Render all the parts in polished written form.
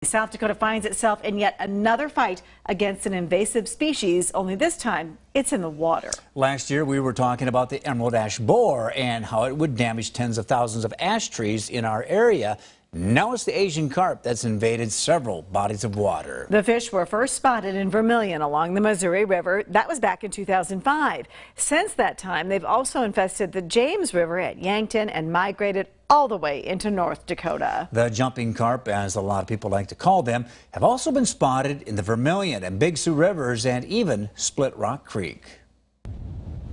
South Dakota finds itself in yet another fight against an invasive species, only this time it's in the water. Last year we were talking about the emerald ash borer and how it would damage tens of thousands of ash trees in our area. Now it's the Asian carp that's invaded several bodies of water. The fish were first spotted in Vermilion along the Missouri River. That was back in 2005. Since that time, they've also infested the James River at Yankton and migrated all the way into North Dakota. The jumping carp, as a lot of people like to call them, have also been spotted in the Vermilion and Big Sioux Rivers and even Split Rock Creek.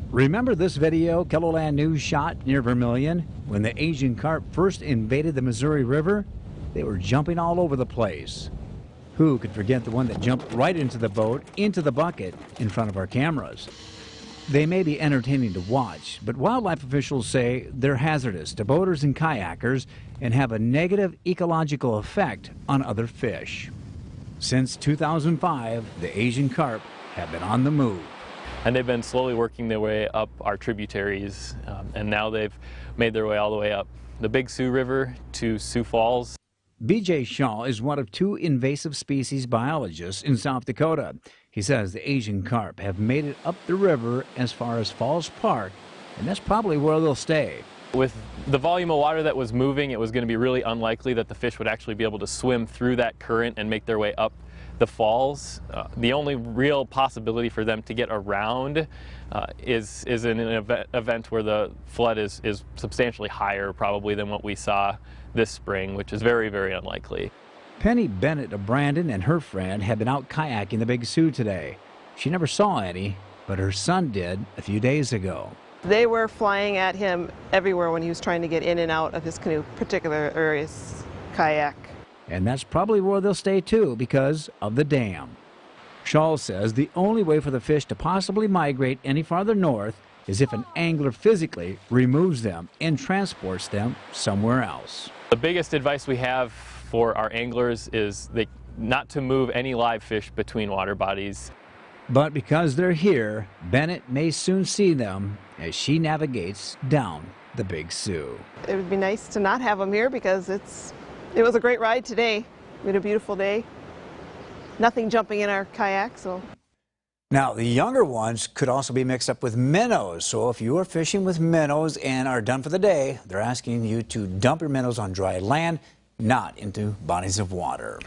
Remember this video KELOLAND News shot near Vermilion when the Asian carp first invaded the Missouri River? They were jumping all over the place. Who could forget the one that jumped right into the boat, into the bucket, in front of our cameras? They may be entertaining to watch, but wildlife officials say they're hazardous to boaters and kayakers and have a negative ecological effect on other fish. Since 2005, the Asian carp have been on the move. And they've been slowly working their way up our tributaries, and now they've made their way all the way up the Big Sioux River to Sioux Falls. B.J. Shaw is one of two invasive species biologists in South Dakota. He says the Asian carp have made it up the river as far as Falls Park, and that's probably where they'll stay. With the volume of water that was moving, it was going to be really unlikely that the fish would actually be able to swim through that current and make their way up the falls. The only real possibility for them to get around is in an event where the flood is substantially higher probably than what we saw this spring, which is very, very unlikely. Penny Bennett of Brandon and her friend have been out kayaking the Big Sioux today. She never saw any, but her son did a few days ago. They were flying at him everywhere when he was trying to get in and out of his canoe, particularly his kayak. And that's probably where they'll stay too because of the dam. Shaw says the only way for the fish to possibly migrate any farther north is if an angler physically removes them and transports them somewhere else. The biggest advice we have for our anglers is not to move any live fish between water bodies. But because they're here, Bennett may soon see them as she navigates down the Big Sioux. It would be nice to not have them here because it was a great ride today. We had a beautiful day. Nothing jumping in our kayak, so. Now, the younger ones could also be mixed up with minnows. So if you are fishing with minnows and are done for the day, they're asking you to dump your minnows on dry land, not into bodies of water.